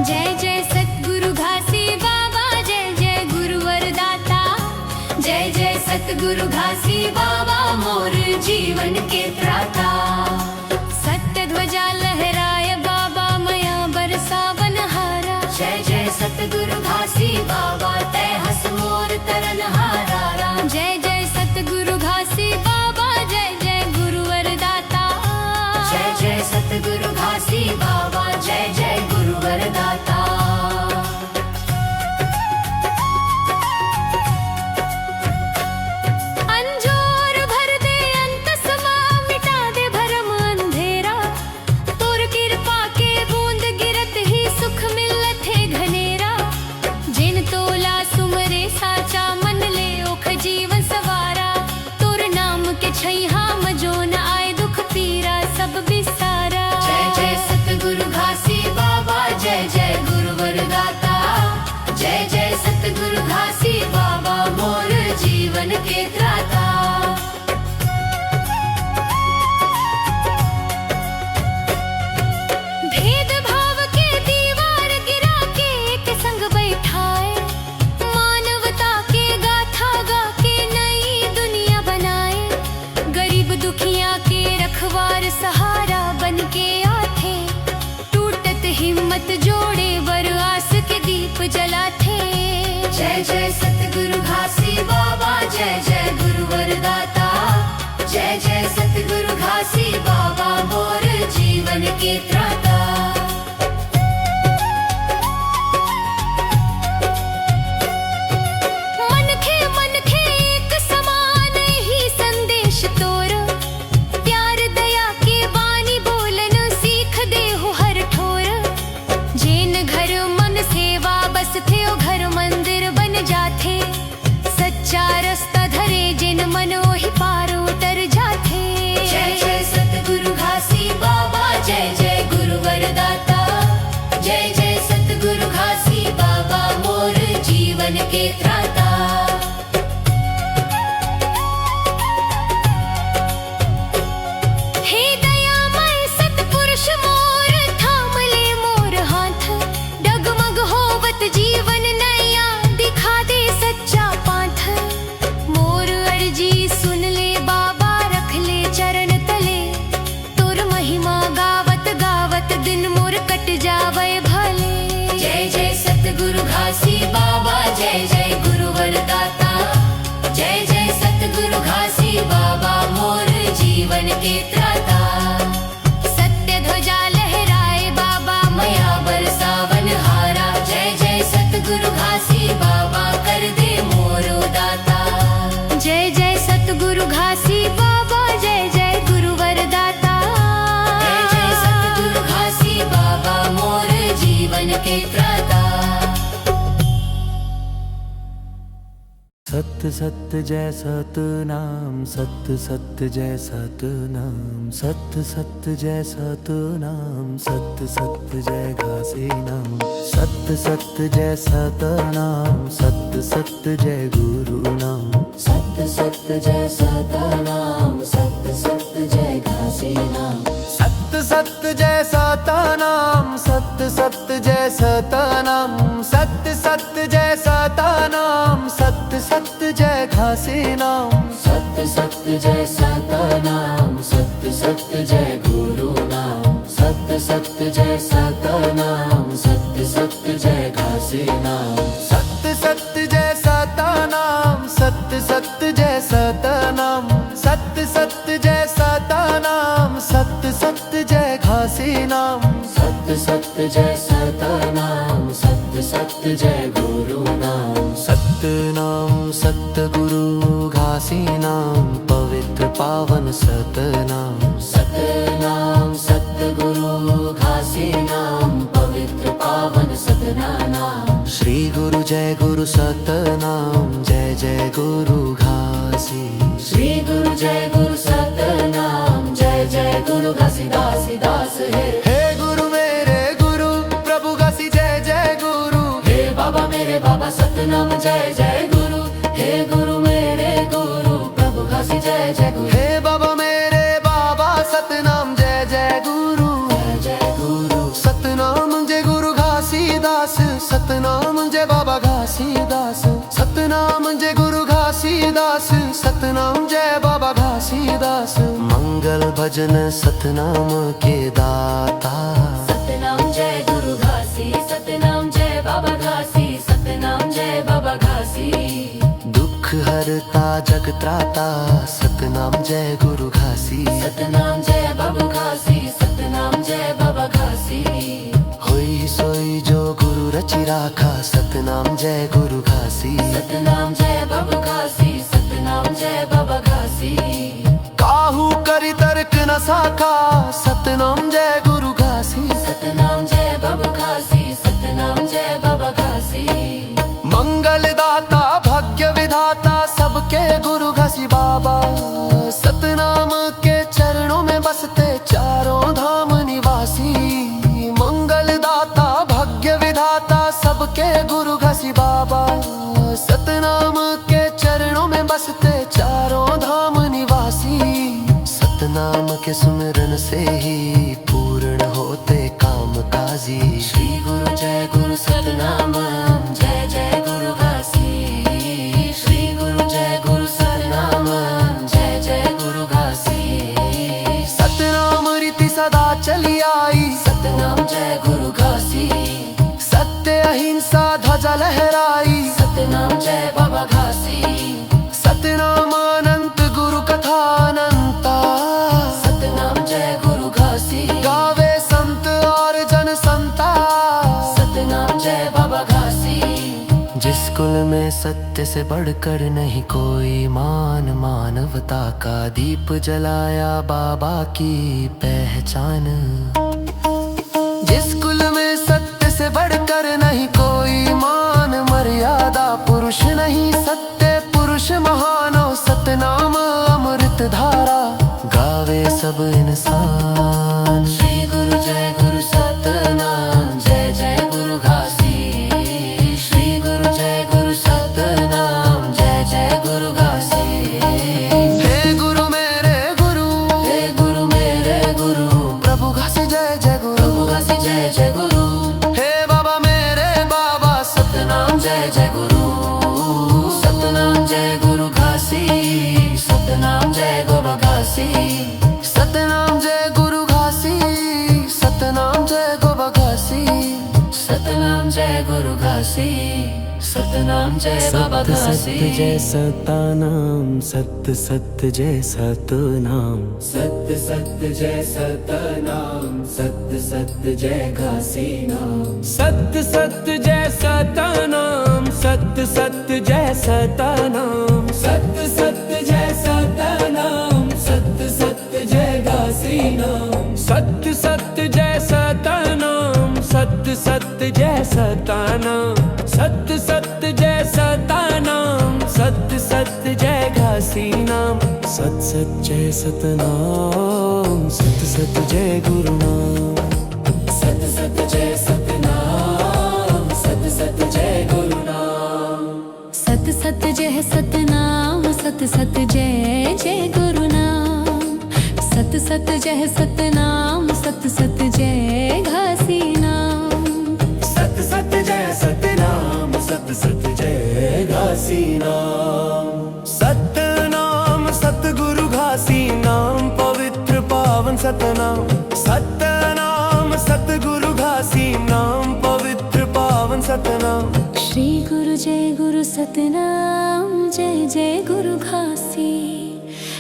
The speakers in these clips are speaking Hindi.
जय जय सतगुरु घासी बाबा, जय जय गुरुवर दाता। जय जय सतगुरु घासी बाबा, मोर जीवन के त्राता। सत्य ध्वजा लहराय बाबा, मया बरसावन हारा। जय जय सतगुरु घासी बाबा, तय हस मोर तरन हारा। जय जय सतगुरु घासी बाबा, जय जय गुरुवर दाता। जय जय सतगुरु घासी बाबा, जय जय गुरुवर दाता। अंजोर भर दे अंत समा, मिटा दे भरम अंधेरा। तोर कृपा के बूंद गिरत ही सुख मिलत है घनेरा। जिन तोला सुमरे साचा, मन ले ओख जीवन सवारा। तोर नाम के छैहा मजो न आए, दुख पीरा सब बिसारा। जय जय सतगुरु घासी बाबा, जय जय गुरुवर दाता। जय जय सतगुरु घासी बाबा, मोर जीवन के त्राता। भेदभाव के दीवार गिरा के एक संग बैठाए। मानवता के गाथा गा के नई दुनिया बनाए। गरीब दुखिया के रखवार सहारा बन के आथे। टूटत हिम्मत जोड़े बर आस के दीप जलाथे। जय जय सतगुरु घासी बाबा, जय जय गुरुवर दाता। जय जय सतगुरु घासी बाबा, मोर जीवन के त्राता। मन खे एक समान ही संदेश तोर। प्यार दया के बानी बोलन सीख दे हो हर ठोर। जिन घर मन सेवा बस थे, ओ घर मंदिर बन जाथे। सच्चा रास्ता धरे जिन मन ओहि पार उतर जाथे। जय जय सतगुरु घासी बाबा, जय जय गुरुवर दाता। जय जय सतगुरु घासी बाबा, मोर जीवन के त्राता। हे दयामय सतपुरुष मोर, थाम ले मोर हाथ। डगमग होवत जीवन नैया, दिखा दे सच्चा पाथ। मोर अर्जी सुन ले बाबा, रख ले चरण तले। तोर महिमा गावत गावत दिन मोर कट जावे भले। जय जय सतगुरु घासी बाबा, जय जय गुरुवर दाता। जय जय सतगुरु घासी बाबा, मोर जीवन के त्राता। सत्य ध्वजा लहराए बाबा, मया बरसावन हारा। जय जय सतगुरु घासी बाबा, कर दे मोर दाता। जय जय सतगुरु घासी बाबा, जय जय गुरुवर दाता। जय जय सतगुरु घासी बाबा, मोर जीवन के त्राता। सत्य सत्य जय सतनाम, सत्य सत्य जय सतनाम। सत्य सत्य जय सतनाम, सत्य सत्य जय घासी नाम। सत्य सत्य जय सतनाम, सत्य सत्य जय गुरु नाम। सत्य सत्य जय सतनाम, सत्य सत्य जय घासी नाम। सत्य सत्य जय सतनाम, सत्य सत्य जय सतनाम। सत्य सत्य जय सतनाम, सत्य सत्य जय घासी नाम। सत्य सत्य जय सतनाम, सत्य सत्य जय गुरु नाम। सत्य सत्य जय सतनाम, सत्य सत्य जय घासी नाम। सत्य सत्य जय सतनाम, सत्य सत्य जय सतनाम। सत्य सत्य जय सतनाम, सत्य सत्य जय घासी नाम। सत्य सत्य जय सतनाम, सत्य सत्य जय गुरु नाम। सत्य नाम सत्य गुरु घासी नाम, पवित्र पावन सतनाम। सतनाम सत्य गुरु घासी नाम, पवित्र पावन सतनाम। श्री गुरु जय गुरु सतनाम, जय जय गुरु घासी। श्री गुरु जय गुरु सतनाम, जय जय गुरु घासी दासी दास है। हे गुरु मेरे गुरु, प्रभु घासी जय जय गुरु। हे बाबा मेरे बाबा, सतनाम जय जय गुरु। हे गुरु मेरे गुरु, प्रभु घासी जय जय गुरु। हे बाबा मेरे बाबा, सतनाम जय जय गुरु। जय जय गुरु। सतनाम जय गुरु घासी मंगल भजन सतनाम के दाता। सतनाम जय गुरु घासी, सतनाम जय बाबा घासी, सतनाम जय बाबा घासी। दुख हरता जग त्राता, सतनाम जय गुरु घासी। सतनाम जय बाबा घासी, सतनाम जय बाबा घासी। होई सोई जो गुरु रचि राखा, सतनाम जय गुरु घासी। सतनाम जय बाबा घासी, सतनाम जय बाबा घासी। काहू करी तर्क न साखा, सतनाम जय गुरु घासी। सतनाम जय बाबा घासी, सतनाम जय बाबा घासी। मंगल दाता भाग्य विधाता, सबके गुरु घासी बाबा। सतनाम के चरणों में बसते चारों धाम निवासी। मंगल दाता भाग्य विधाता, सबके गुरु घासी बाबा। सतनाम के चरणों में बसते चारों धाम निवासी। सतनाम के सुमिरन से ही पूर्ण होते काम काजी। श्री गुरु जय गुरु सतनाम, जय जय गुरु घासी। श्री गुरु जय गुरु सतनाम, जय जय गुरु घासी। सतनाम रीति सदा चली आई, सतनाम जय गुरु घासी। सत्य अहिंसा ध्वजा लहराई। सतनाम जय बाबा घासी। सतनाम अनंत गुरु कथा अनंता। सतनाम जय गुरु घासी। गावे संत और जन संता। सतनाम जय बाबा घासी। जिस कुल में सत्य से बढ़कर नहीं कोई मान, मानवता का दीप जलाया बाबा की पहचान। जिस कुल में सत्य से बढ़कर नहीं कोई मान, मर्यादा पुरुष नहीं सत्य पुरुष महानो। सतनाम अमृत धारा गावे सब इंसान। श्री गुरु जय गुरु सतनाम, जय जय गुरु घासी। श्री गुरु जय गुरु सतनाम, जय जय गुरु घासी। हे गुरु मेरे गुरु, हे गुरु मेरे गुरु, प्रभु घासी जय जय गुरु। प्रभु घासी जय जय गुरु। हे बाबा मेरे बाबा, सतनाम जय जय गुरु। सतनाम जय गुरु घासी, सतनाम जय बाबा घासी। सतनाम जय गुरु घासी। सतनाम जय गोबा घासी। सतनाम जय गुरु घासी, सतनाम जय बाबा घासी। सत्य जय सतनाम, सत्य सत्य जय सतनाम। सत्य सत्य जय सतनाम, सत्य सत्य जय घासी नाम। सत्य सत्य जय सतनाम, सत्य सत्य जय सतनाम। सत्य सत्य जय सतनाम, सत्य सत्य जय घासी नाम। सत्य सत्य जय सतनाम, सत्य सत्य जय सतनाम। सत्य सत्य जय सतनाम, सत्य सत्य जय घासी नाम। सत सत जय सतनाम, सत सत जय गुरु नाम। सत्य सत्य जय सतनाम, सत्य सत्य जय गुरु नाम। सत्य सत्य जय सतनाम, सत्य सत्य जय जय गुरु नाम। सत्य सत्य जय सतनाम, सत्य सत्य जय घासी नाम। सत्य सत्य जय सतनाम, सत्य सत्य जय घासी नाम। सतनाम सतगुरु घासी नाम, पवित्र पावन सतनाम। सतनाम सतगुरु घासी नाम, पवित्र पावन सतनाम। श्री गुरु जय गुरु सतनाम, जय जय गुरु घासी।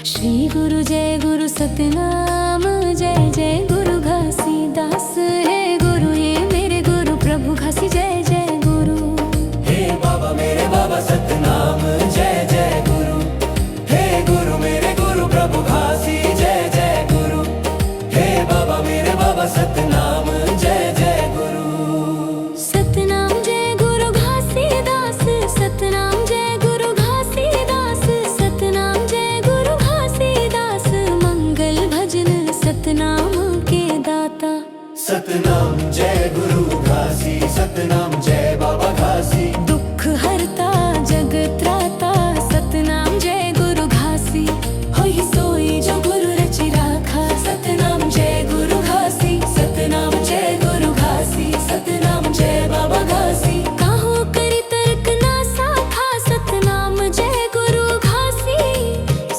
श्री गुरु जय गुरु सतनाम, जय जय गुरु घासी। दास है गुरु हे मेरे गुरु, प्रभु घासी जय जय गुरु। हे बाबा मेरे बाबा सतनाम, जय जय गुरु। हे गुरु मेरे गुरु, प्रभु घासी जय जय गुरु। हे बाबा मेरे बाबा सतनाम, जय जय गुरु। सतनाम जय गुरु घासी दास, सतनाम जय गुरु घासी दास। सतनाम जय गुरु घासी दास, मंगल भजन सतनाम के दाता। सतनाम जय गुरु घासी, सतनाम जय बाबा घासी। दुख हरता जग त्राता, सतनाम जय गुरु घासी। होई सोई जो गुरु रचि राखा, सतनाम जय गुरु घासी। सतनाम जय गुरु घासी, सतनाम जय बाबा घासी। काहू करी तर्क ना साखा, सतनाम जय गुरु घासी।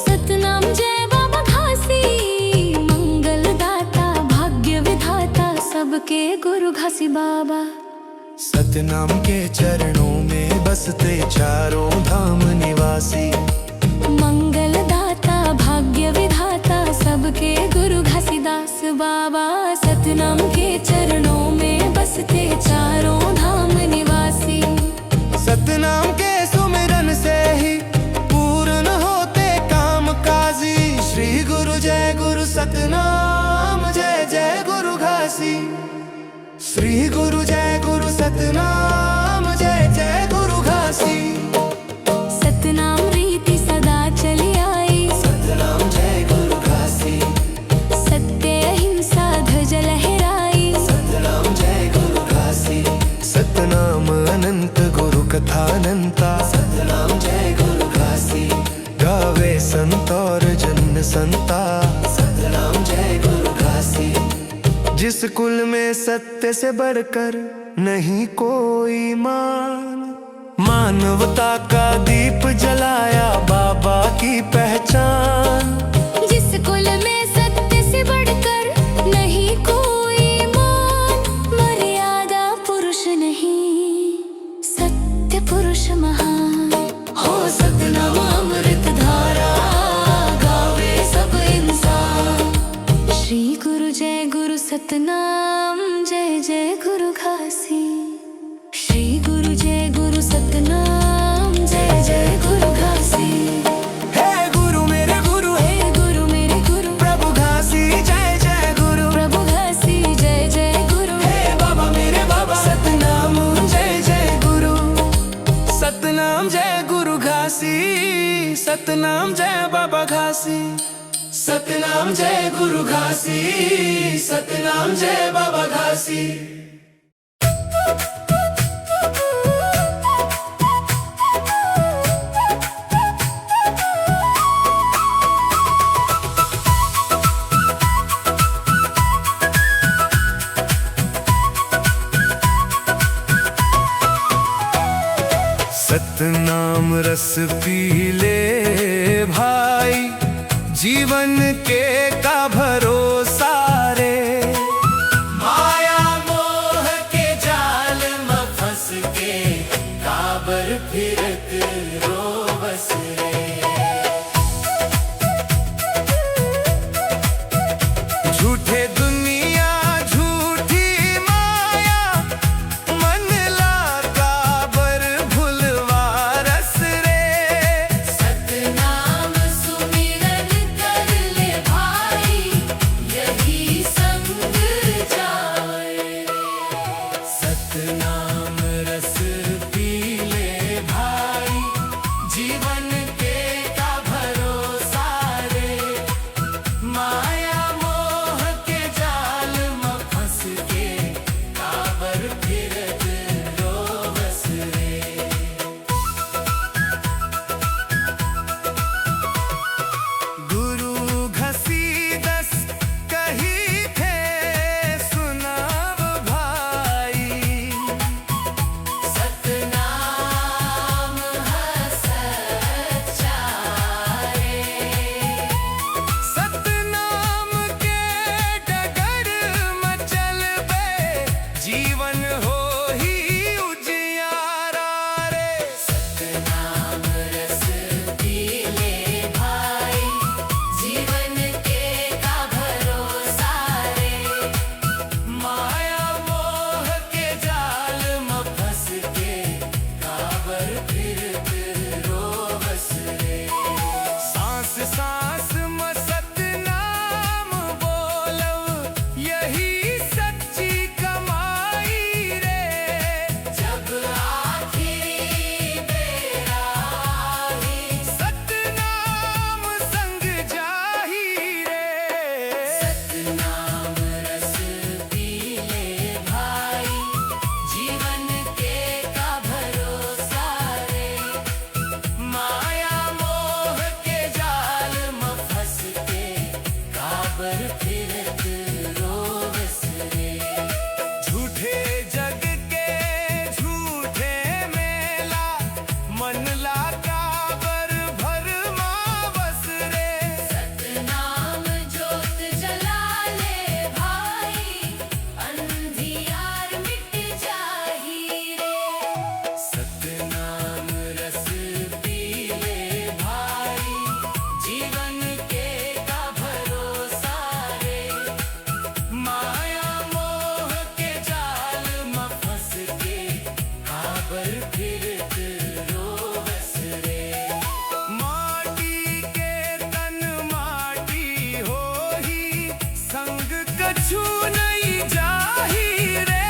सतनाम जय बाबा घासी। सबके गुरु घासी बाबा। सतनाम के चरणों में बसते चारों धाम निवासी। मंगल दाता भाग्य विधाता सबके गुरु घासीदास बाबा। सतनाम के चरणों में बसते चारों धाम निवासी। सतनाम के सुमिरन से ही पूर्ण होते काम काजी। श्री गुरु जय गुरु सतनाम जय जय गुरु घासी। श्री गुरु जय गुरु सतनाम जय जय गुरु घासी। सतनाम रीति सदा चली आई। सतनाम जय गुरु घासी। सत्य अहिंसा ध्वज लहराई। सतनाम जय गुरु घासी। सतनाम अनंत गुरु कथानंता। सतनाम जय गुरु घासी। गावे संत और जन संता। सतनाम जय गुरु घासी। जिस कुल में सत्य से बढ़कर नहीं कोई मान। मानवता का दीप जलाया बाबा की पहचान। जिस कुल में सत्य से बढ़कर नहीं कोई मान। मर्यादा पुरुष नहीं सत्य पुरुष महान। हो सतनाम अमृत धारा गावे सब इंसान। श्री गुरु जय गुरु सतनाम जय जय गुरु घासी। श्री गुरु जय गुरु सतनाम जय जय गुरु घासी। हे गुरु मेरे गुरु। हे गुरु मेरे गुरु। प्रभु घासी जय जय गुरु। प्रभु घासी जय जय गुरु। हे बाबा मेरे बाबा। सतनाम जय जय गुरु। सतनाम जय गुरु घासी। सतनाम जय बाबा घासी। सतनाम जय गुरु घासी। सतनाम जय बाबा घासी। सतनाम रस पी ले भाई। जीवन के का भरोसा रे। माया मोह के जाल में फंस के काबर फिरत रो बस रे। झूठे दुनिया झूठी माया मन ला काबर भुलवा रस रे। सतनाम सुमिरन कर ले भाई। कछु नहीं जाही रे।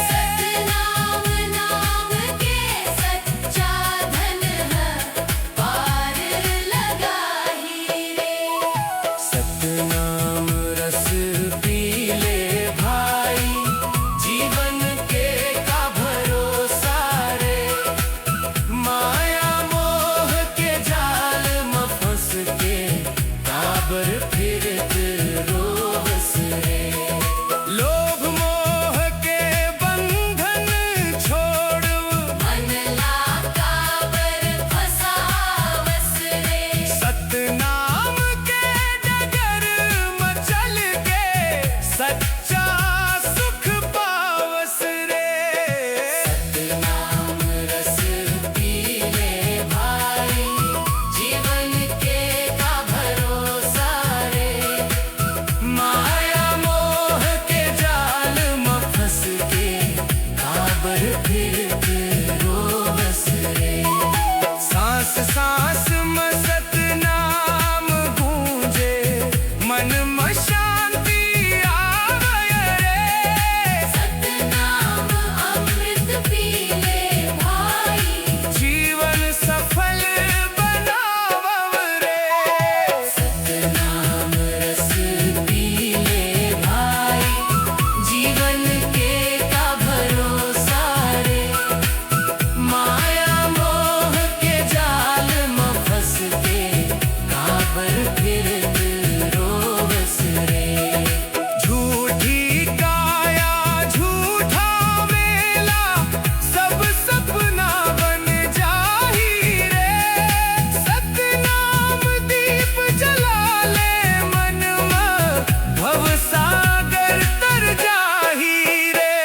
सतनाम नाम के सच्चा धन है, पार लगाही रे। सतनाम रस पी ले भाई, जीवन के का भरोसा रे। माया मोह के जाल में फंस के काबर फिरत रोवस रे। लोभ मोह के बंधन छोड़, मन लाकावर फसावस रे। सतनाम के डगर में चल के सच्चा सुख पावस रे। सतनाम रस पी ले भाई, जीवन के का भरोसा रे। माया मोह के जाल में फंस के काबर फिरत रोवस रे। सांस सांस में सतनाम गूंजे, मन में शांति आवे रे। सतनाम अमृत पी ले भाई, जीवन सफल बनावव रे। सतनाम रस पी ले भाई, जीवन के का भरोसा रे। माया मोह के जाल में फंस के काबर फिरत रोवस रे। झूठी काया झूठा मेला, सब सपना बन जाही रे। सतनाम दीप जला ले मन में, भव सागर तर जाही रे।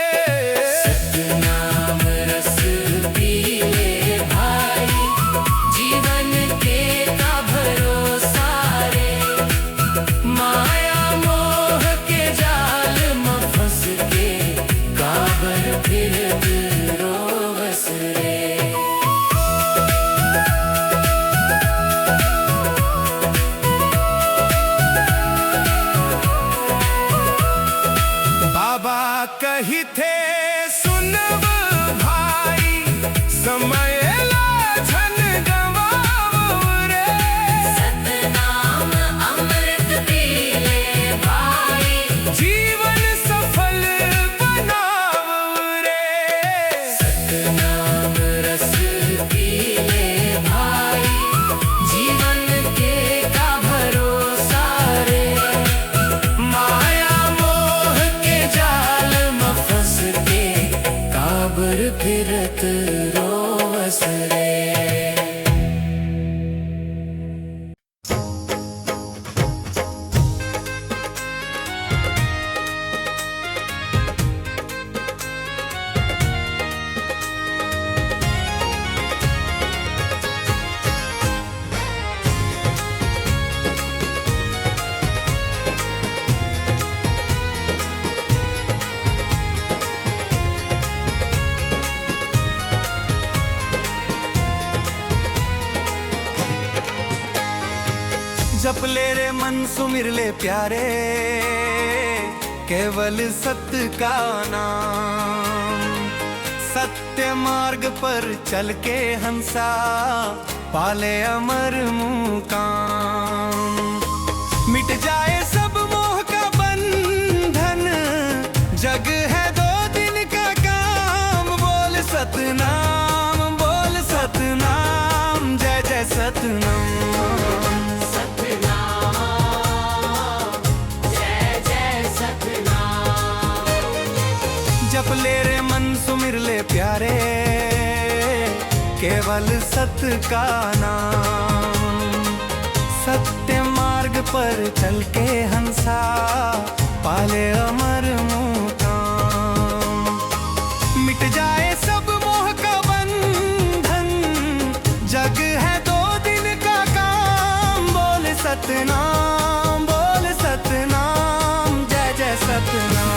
सतनाम रस पी ले भाई, जीवन के का भरोसा रे। माया मोह के जाल में फंस के काबर फिरत रोवस रे। बाबा कही थे सुनब भाई, समय ला झन गवाव रे। सतनाम अमृत पी ले भाई, जीवन सफल बनाव रे। सतनाम रस पी ले भाई, जीवन के का भरोसा रे। माया मोह के जाल में फंस के काबर फिरत रोवस रे। जप ले रे मन सुमिर ले प्यारे, केवल सत्य का नाम। सत्य मार्ग पर चल के हंसा, पाले अमर मुकाम। मिट जाए सब मोह का बंधन, जग है दो दिन का काम। बोल सतनाम, बोल सतनाम, जय जय सतनाम। जप ले रे मन सुमिर ले प्यारे, केवल सत्य का नाम। सत्य मार्ग पर चल के हंसा, पाले अमर मुकाम। मिट जाए सब मोह का बंधन, जग है दो दिन का काम। बोल सतनाम, बोल सतनाम, जय जय सतनाम।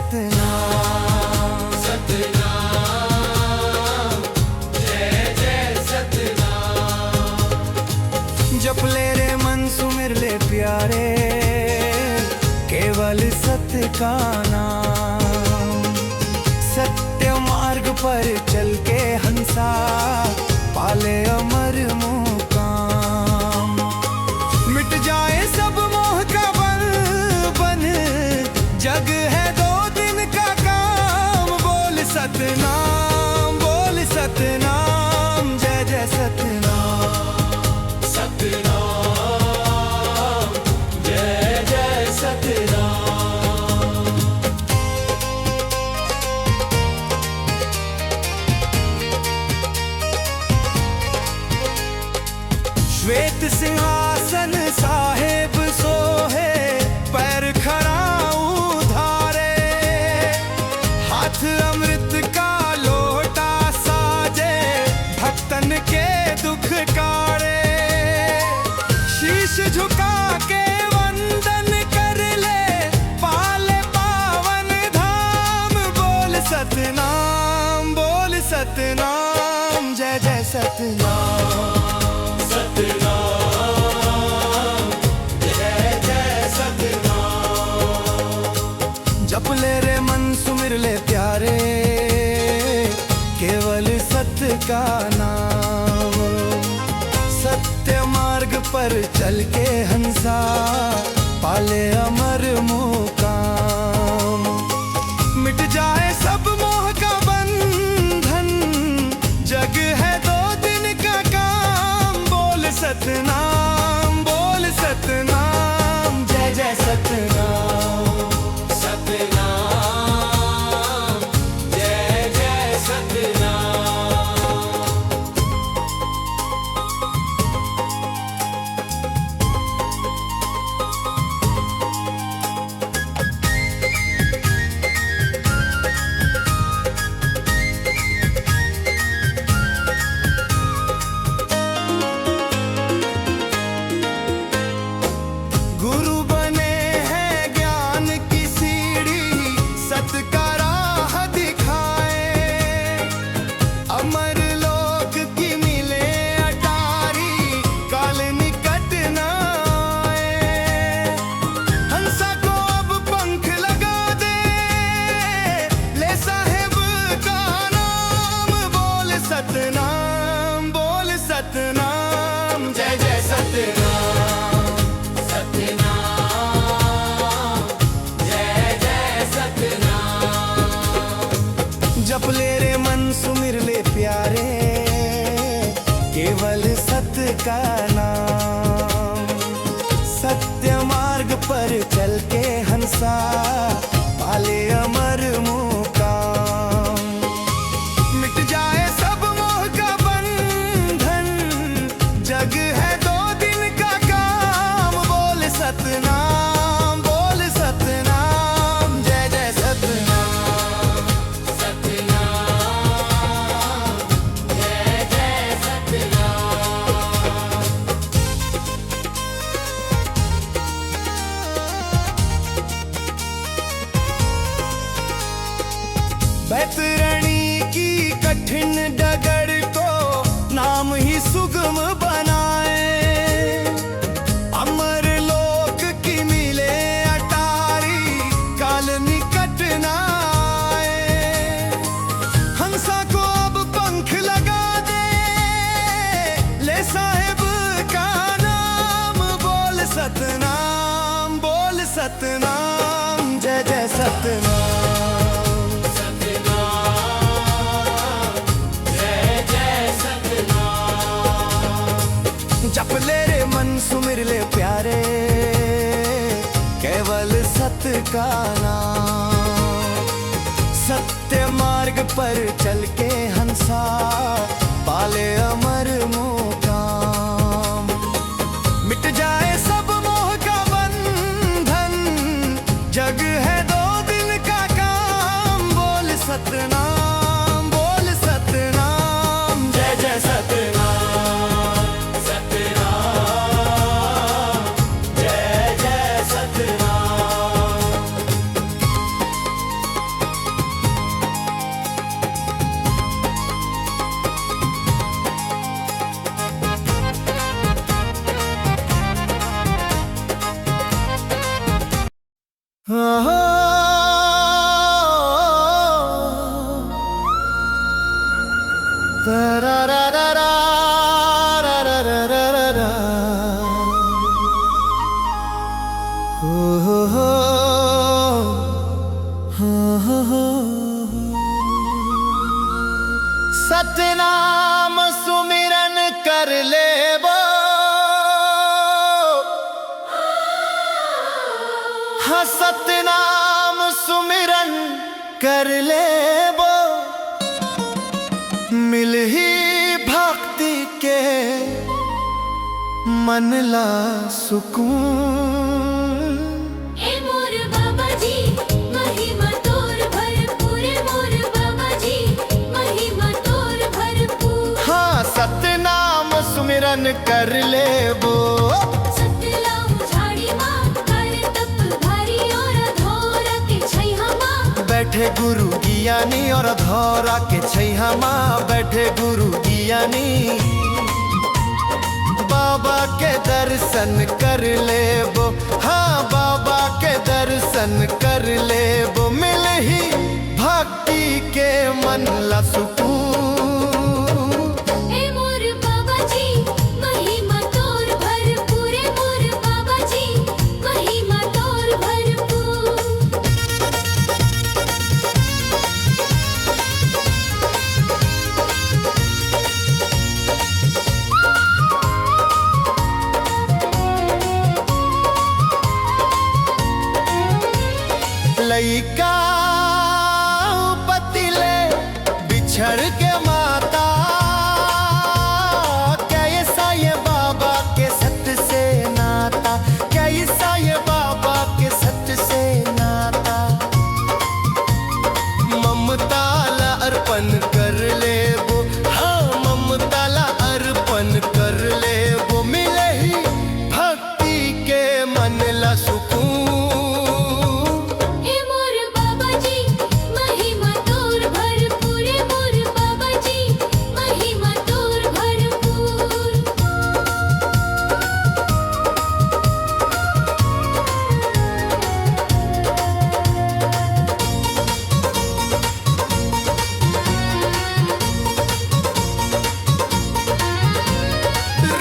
सतनाम सतनाम जय जय सतनाम। जप ले रे मन सुमिर ले प्यारे, केवल सत्य का नाम। सत्य मार्ग पर चल के हंसा, पाले अमर मुकाम। मिट जाए सब मोह का बंधन, जग है 2 दिन का काम। बोल सतनाम जय जय सतनाम सतनाम जय जय सतनाम। श्वेत सिंहासन साहेब सोहे, पैर खड़ाऊ धारे। हाथ अमृत का लोटा साजे, भक्तन के दुख काड़े। शीश झुका के वंदन कर ले, पाले पावन धाम। बोल सतनाम जय जय सतनाम सतनाम जय जय सतनाम। जप ले रे मन सुमिर ले प्यारे, केवल सत्य का नाम। सत्य मार्ग पर चल के हंसा, पाले अमर मुकाम। मिट जाए सब मोह का बंधन, जग है 2 दिन का काम। बोल सतनाम जय जय सतनाम सतनाम जय जय सतनाम। गुरु बने हैं ज्ञान की सीढ़ी, सत का राह दिखाए। अमर लोक की मिले अटारी, काल निकट न आए। हंसा को अब पंख लगा दे, ले साहेब का नाम। बोल सतनाम जय जय सतनाम सतनाम जय जय सतनाम। जप ले रे मन सुमिर ले प्यारे, केवल सत्य का नाम। सत्य मार्ग पर चल के हंसा, पाले अमर मुकाम। मिट जाए सब मोह का बंधन, जग है 2 दिन का काम। बोल सतनाम जय जय सतनाम सतनाम जय जय सतनाम। बैतरणी की कठिन डगर को नाम ही सुगम बनाए। अमर लोक की मिले अटारी, काल निकट न आए। हंसा को अब पंख लगा दे, ले साहेब का नाम। बोल सतनाम जय जय सतनाम सतनाम जय जय सतनाम। जप ले रे मन सुमिर ले प्यारे, केवल सत्य का नाम। सत्य मार्ग पर चल के हंसा, पाले अमर मुकाम। मिट जाए सब मोह का बंधन, जग है 2 दिन का काम। बोल सतनाम जय जय सतनाम सतनाम जय जय सतनाम। कर ले वो मिल ही भक्ति के मन ला सुकून। ए मोर बाबा जी महिमा तोर भरपूर, मोर बाबा जी महिमा तोर भरपूर। हाँ सतनाम सुमिरन कर ले वो सतलाम झाड़ी माँ कर तप भारी और धोरा के छैहा माँ। बैठे गुरु ज्ञानी और धौरा के छैहा माँ बैठे गुरु ज्ञानी। बाबा के दर्शन कर ले वो, हाँ बाबा के दर्शन कर ले वो मिल ही भक्ति के मन ला सुकून। ए मोर बाबा जी महिमा तोर भरपूर, मोर बाबा जी महिमा तोर भरपूर। लइका पतिले बिछड़ के माता कैसा ये बाबा के सत से नाता, कैसा ये बाबा के सत से नाता। ममता ला अर्पण कर ले वो, हाँ ममता ला अर्पण कर ले वो मिले ही भक्ति के मन ला सुकून। ए मोर बाबा जी महिमा तोर भरपूर, मोर बाबा जी महिमा तोर भरपूर।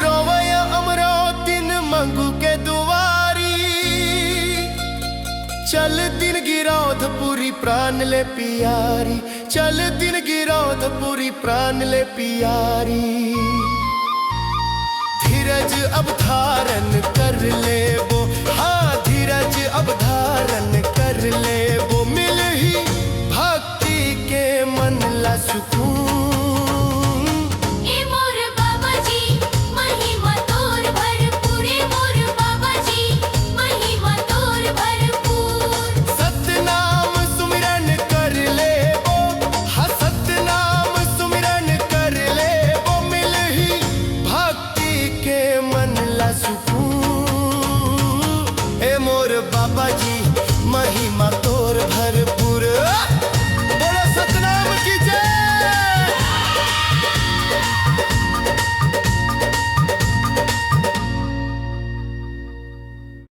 रोवया अमरो दिन मंगू के दुआरी, चल दिन गिरौध पूरी प्राण ले पियारी, चल दिन गिरौध पूरी प्राण ले पियारी। धीरज अब धारण कर ले वो, हाँ धीरज अब धारण कर ले वो मिल ही भक्ति के मन ला सुकून। ए मोर बाबा जी महिमा तोर भरपूर, मोर बाबा जी महिमा तोर भरपूर। सतनाम सुमिरन कर ले वो, हाँ सतनाम सुमिरन कर ले वो मिल ही भक्ति के मन ला सुकून।